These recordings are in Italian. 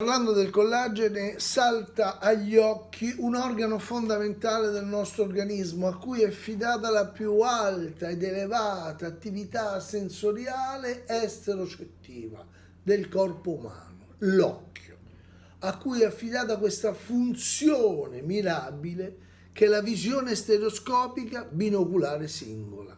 Parlando del collagene, salta agli occhi un organo fondamentale del nostro organismo a cui è affidata la più alta ed elevata attività sensoriale esterocettiva del corpo umano, l'occhio, a cui è affidata questa funzione mirabile che è la visione stereoscopica binoculare singola.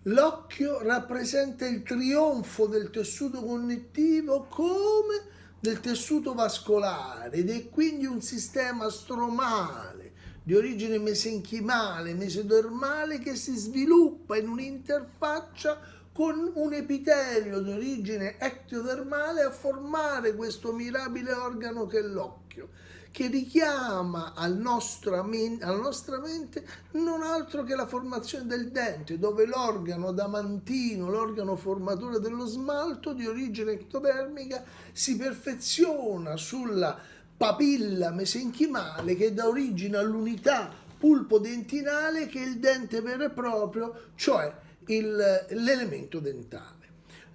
L'occhio rappresenta il trionfo del tessuto connettivo come del tessuto vascolare ed è quindi un sistema stromale di origine mesenchimale, mesodermale che si sviluppa in un'interfaccia con un epitelio di origine ectodermale a formare questo mirabile organo che è l'occhio, che richiama alla nostra mente non altro che la formazione del dente, dove l'organo adamantino, l'organo formatore dello smalto di origine ectodermica si perfeziona sulla papilla mesenchimale che dà origine all'unità pulpodentinale che è il dente vero e proprio, cioè l'elemento dentale.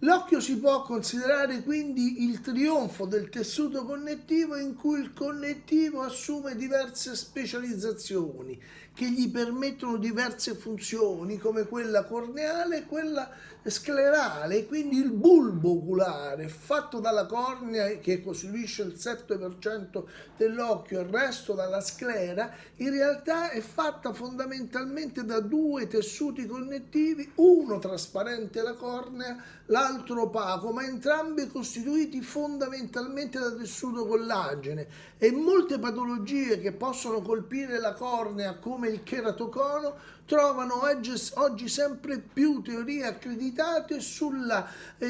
L'occhio si può considerare quindi il trionfo del tessuto connettivo in cui il connettivo assume diverse specializzazioni che gli permettono diverse funzioni come quella corneale e quella sclerale, quindi il bulbo oculare fatto dalla cornea che costituisce il 7% dell'occhio e il resto dalla sclera in realtà è fatta fondamentalmente da due tessuti connettivi, uno trasparente la cornea, l'altro opaco, ma entrambi costituiti fondamentalmente da tessuto collagene, e molte patologie che possono colpire la cornea come il cheratocono trovano oggi sempre più teorie accreditate sul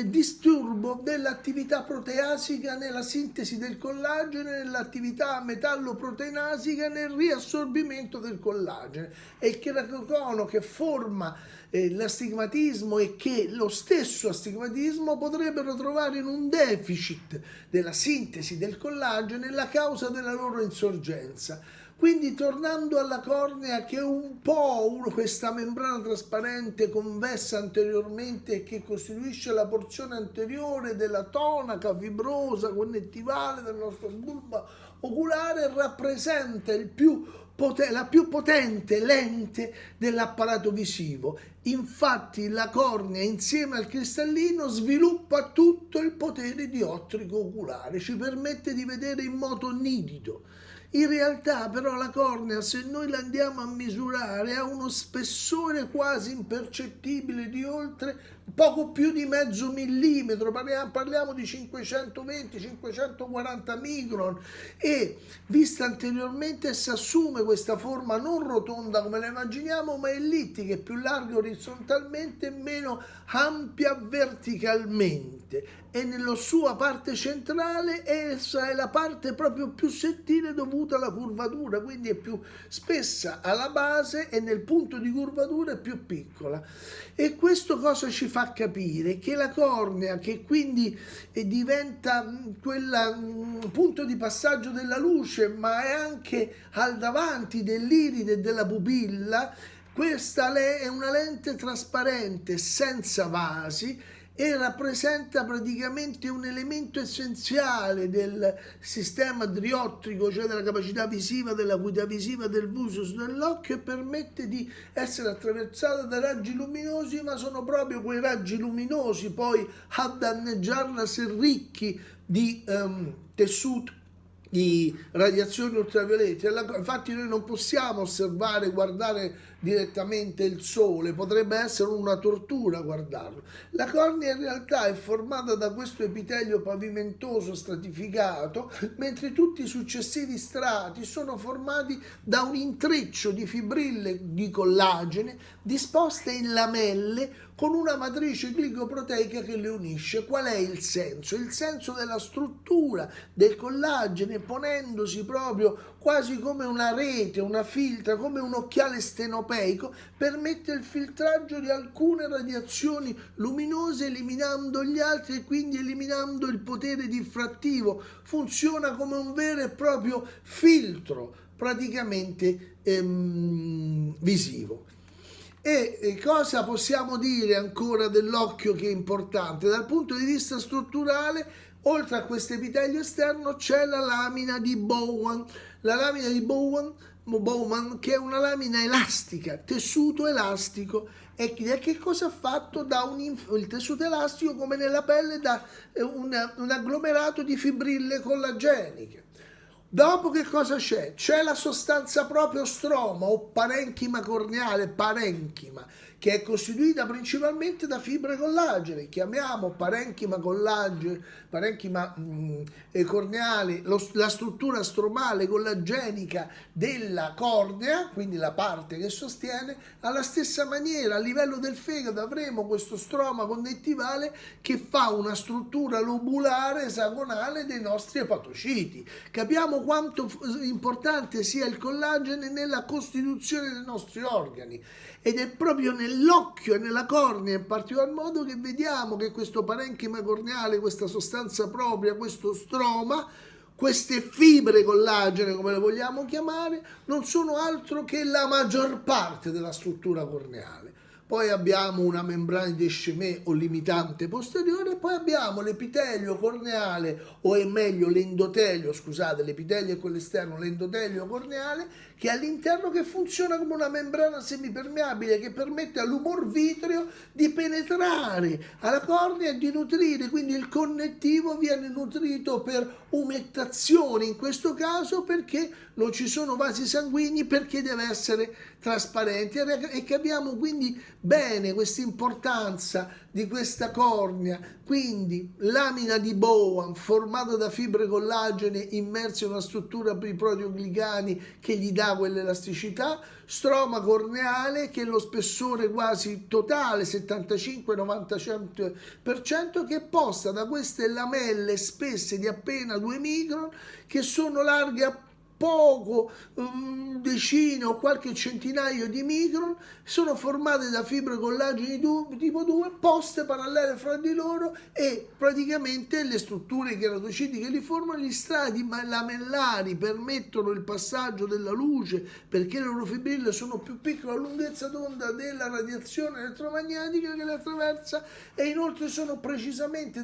disturbo dell'attività proteasica nella sintesi del collagene, nell'attività metalloproteinasica nel riassorbimento del collagene. È il cheratocono che forma l'astigmatismo e che lo stesso astigmatismo potrebbero trovare in un deficit della sintesi del collagene la causa della loro insorgenza. Quindi tornando alla cornea, che è un po' questa membrana trasparente convessa anteriormente che costituisce la porzione anteriore della tonaca fibrosa connettivale del nostro bulbo oculare, rappresenta la più potente lente dell'apparato visivo. Infatti la cornea insieme al cristallino sviluppa tutto il potere diottrico oculare, ci permette di vedere in modo nitido. In realtà però la cornea, se noi la andiamo a misurare, ha uno spessore quasi impercettibile di oltre poco più di mezzo millimetro, parliamo di 520-540 micron, e vista anteriormente si assume questa forma non rotonda come la immaginiamo, ma ellittica, più larga orizzontalmente e meno ampia verticalmente, e nella sua parte centrale essa è la parte proprio più sottile dovuta alla curvatura, quindi è più spessa alla base e nel punto di curvatura è più piccola. E questo cosa ci fa capire? Che la cornea, che quindi diventa quel punto di passaggio della luce, ma è anche al davanti dell'iride e della pupilla, questa è una lente trasparente senza vasi e rappresenta praticamente un elemento essenziale del sistema diottrico, cioè della capacità visiva, dell'acuità visiva del viso dell'occhio, e permette di essere attraversata da raggi luminosi, ma sono proprio quei raggi luminosi poi a danneggiarla se ricchi di tessuto di radiazioni ultraviolette. Infatti noi non possiamo osservare, guardare direttamente il sole, potrebbe essere una tortura guardarlo. La cornea in realtà è formata da questo epitelio pavimentoso stratificato, mentre tutti i successivi strati sono formati da un intreccio di fibrille di collagene disposte in lamelle con una matrice glicoproteica che le unisce. Qual è il senso? Il senso della struttura del collagene, ponendosi proprio quasi come una rete, una filtra, come un occhiale stenopeico, permette il filtraggio di alcune radiazioni luminose eliminando gli altri e quindi eliminando il potere diffrattivo. Funziona come un vero e proprio filtro praticamente visivo. E cosa possiamo dire ancora dell'occhio che è importante? Dal punto di vista strutturale, Oltre a questo epitelio esterno c'è la lamina di Bowman. La lamina di Bowman, che è una lamina elastica, tessuto elastico. E che cosa ha fatto? Il tessuto elastico, come nella pelle, da un agglomerato di fibrille collageniche. Dopo che cosa c'è? C'è la sostanza proprio stroma o parenchima corneale, parenchima, che è costituita principalmente da fibre collagene. Chiamiamo parenchima collagene, parenchima corneale, la struttura stromale collagenica della cornea, quindi la parte che sostiene. Alla stessa maniera, a livello del fegato avremo questo stroma connettivale che fa una struttura lobulare esagonale dei nostri epatociti. Capiamo quanto importante sia il collagene nella costituzione dei nostri organi, ed è proprio nell'occhio e nella cornea in particolar modo che vediamo che questo parenchima corneale, questa sostanza propria, questo stroma, queste fibre collagene, come le vogliamo chiamare, non sono altro che la maggior parte della struttura corneale. Poi abbiamo una membrana di Deschamets o limitante posteriore, poi abbiamo l'epitelio corneale, o è meglio l'endotelio, scusate, l'epitelio è quello esterno, l'endotelio corneale, che all'interno che funziona come una membrana semipermeabile che permette all'umor vitreo di penetrare alla cornea e di nutrire, quindi il connettivo viene nutrito per umettazione, in questo caso perché non ci sono vasi sanguigni, perché deve essere trasparente, e capiamo quindi bene questa importanza di questa cornea. Quindi lamina di Bowen formata da fibre collagene immerse in una struttura di proteoglicani che gli dà quell'elasticità, stroma corneale che è lo spessore quasi totale 75-90%, che è posta da queste lamelle spesse di appena 2 micron, che sono larghe poco, decine o qualche centinaio di micron, sono formate da fibre collagene tipo 2 poste parallele fra di loro, e praticamente le strutture cheratociti che li formano, gli strati lamellari permettono il passaggio della luce perché le loro fibrille sono più piccole a lunghezza d'onda della radiazione elettromagnetica che le attraversa, e inoltre sono precisamente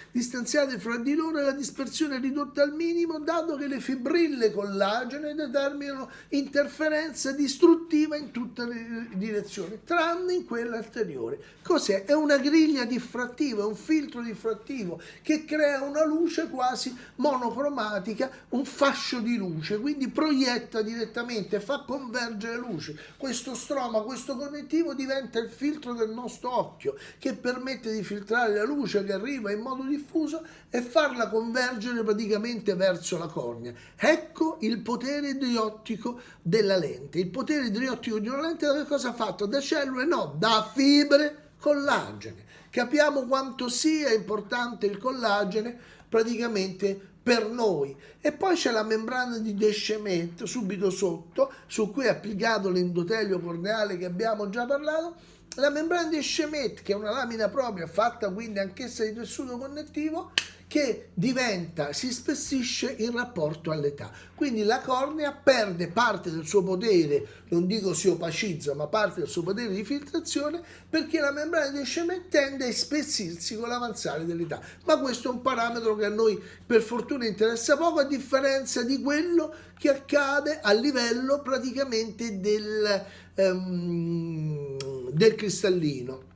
distanziate fra di loro e la dispersione è ridotta al minimo, dato che le fibrille collagene determinano interferenza distruttiva in tutte le direzioni, tranne in quella anteriore. Cos'è? È una griglia diffrattiva, è un filtro diffrattivo che crea una luce quasi monocromatica, un fascio di luce, quindi proietta direttamente, fa convergere luce. Questo stroma, questo connettivo diventa il filtro del nostro occhio, che permette di filtrare la luce che arriva in modo diffuso e farla convergere praticamente verso la cornea. Ecco il potere diottico della lente. Il potere diottico di una lente da che cosa ha fatto? Da cellule? No, da fibre collagene. Capiamo quanto sia importante il collagene praticamente per noi. E poi c'è la membrana di Deschamets subito sotto, su cui è applicato l'endotelio corneale che abbiamo già parlato. La membrana di Deschamets, che è una lamina propria fatta quindi anch'essa di tessuto connettivo, che si spessisce in rapporto all'età. Quindi la cornea perde parte del suo potere, non dico si opacizza, ma parte del suo potere di filtrazione, perché la membrana di Deschamets tende a spessirsi con l'avanzare dell'età. Ma questo è un parametro che a noi per fortuna interessa poco, a differenza di quello che accade a livello praticamente del cristallino.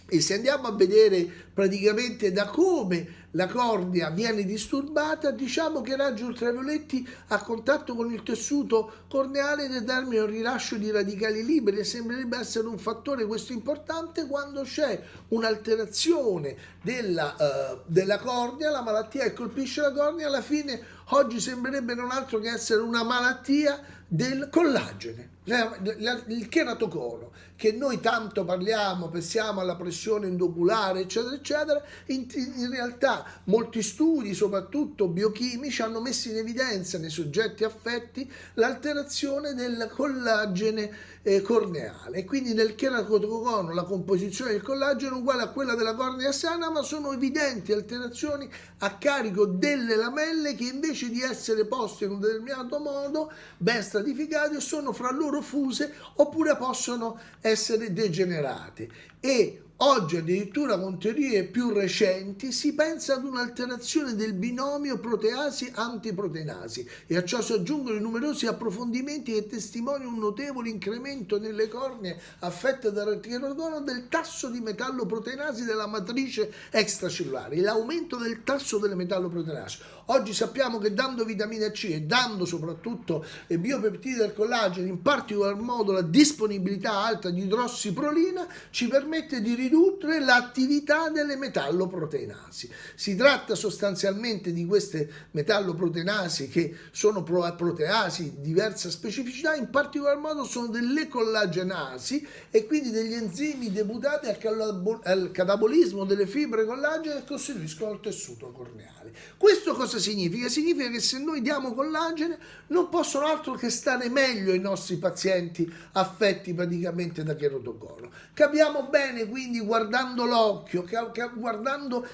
E se andiamo a vedere praticamente da come la cornea viene disturbata, diciamo che i raggi ultravioletti a contatto con il tessuto corneale determinano il rilascio di radicali liberi, e sembrerebbe essere un fattore questo importante quando c'è un'alterazione della cornea, la malattia che colpisce la cornea. Alla fine oggi sembrerebbe non altro che essere una malattia del collagene, il cheratocono, che noi tanto parliamo, pensiamo alla pressione endoculare eccetera eccetera. In realtà molti studi, soprattutto biochimici, hanno messo in evidenza nei soggetti affetti l'alterazione del collagene corneale, e quindi nel cheratocono la composizione del collagene è uguale a quella della cornea sana, ma sono evidenti alterazioni a carico delle lamelle che invece di essere poste in un determinato modo ben stratificate sono fra loro fuse oppure possono essere degenerate. E Oggi addirittura con teorie più recenti si pensa ad un'alterazione del binomio proteasi-antiproteinasi e a ciò si aggiungono i numerosi approfondimenti che testimoniano un notevole incremento nelle cornee affette da retrocrono del tasso di metalloproteinasi della matrice extracellulare, l'aumento del tasso delle metalloproteinasi. Oggi sappiamo che dando vitamina C e dando soprattutto biopeptidi del collagene, in particolar modo la disponibilità alta di idrossiprolina, ci permette di ridurre l'attività delle metalloproteinasi. Si tratta sostanzialmente di queste metalloproteinasi che sono proteasi di diversa specificità, in particolar modo sono delle collagenasi e quindi degli enzimi deputati al catabolismo delle fibre collagene che costituiscono il tessuto corneale. Questo cosa significa? Significa che se noi diamo collagene non possono altro che stare meglio i nostri pazienti affetti praticamente da cheratocono. Capiamo bene quindi guardando l'occhio, guardando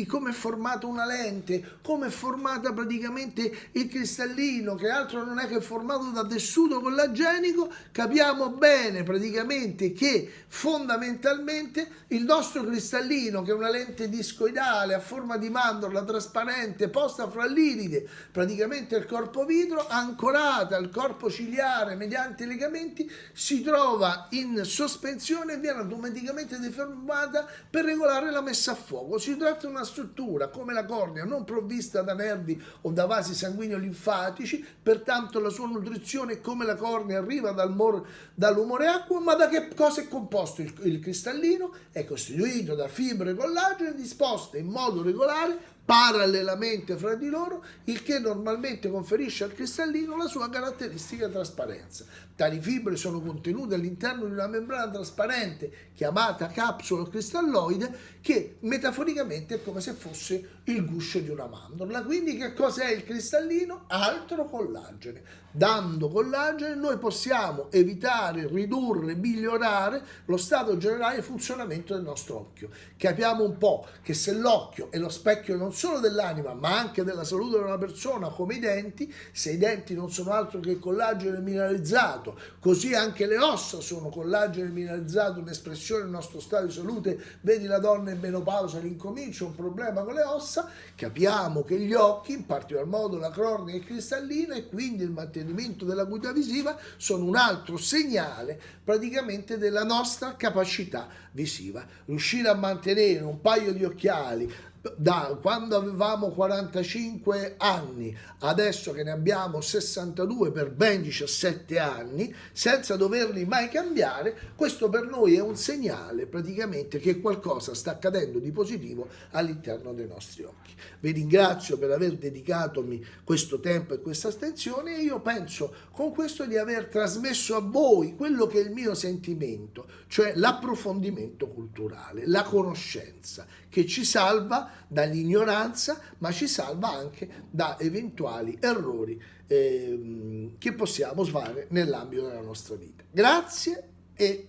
come è formata una lente, come è formata praticamente il cristallino, che altro non è che formato da tessuto collagenico, capiamo bene praticamente che fondamentalmente il nostro cristallino, che è una lente discoidale a forma di mandorla trasparente posta fra l'iride, praticamente il corpo vitro, ancorata al corpo ciliare mediante i legamenti, si trova in sospensione e viene automaticamente deformata per regolare la messa a fuoco. Si tratta di una struttura come la cornea non provvista da nervi o da vasi sanguigno-linfatici, pertanto la sua nutrizione come la cornea arriva dall'umore acqueo. Ma da che cosa è composto il cristallino? È costituito da fibre collagene disposte in modo regolare parallelamente fra di loro, il che normalmente conferisce al cristallino la sua caratteristica trasparenza. Tali fibre sono contenute all'interno di una membrana trasparente chiamata capsula cristalloide, che metaforicamente è come se fosse il guscio di una mandorla. Quindi che cos'è il cristallino? Altro collagene. Dando collagene noi possiamo evitare, ridurre, migliorare lo stato generale di funzionamento del nostro occhio. Capiamo un po' che se l'occhio è lo specchio non solo dell'anima ma anche della salute di una persona, come i denti, se i denti non sono altro che collagene mineralizzato, così anche le ossa sono collagene mineralizzato, un'espressione del nostro stato di salute. Vedi la donna in menopausa, l'incomincio, un problema con le ossa. Capiamo che gli occhi, in particolar modo la cornea e il cristallino, e quindi il mantenimento dell'acuità visiva, sono un altro segnale praticamente della nostra capacità visiva. Riuscire a mantenere un paio di occhiali da quando avevamo 45 anni adesso che ne abbiamo 62 per ben 17 anni senza doverli mai cambiare, questo per noi è un segnale praticamente che qualcosa sta accadendo di positivo all'interno dei nostri occhi. Vi ringrazio per aver dedicatomi questo tempo e questa attenzione, e io penso con questo di aver trasmesso a voi quello che è il mio sentimento, cioè l'approfondimento culturale, la conoscenza che ci salva dall'ignoranza, ma ci salva anche da eventuali errori che possiamo fare nell'ambito della nostra vita. Grazie e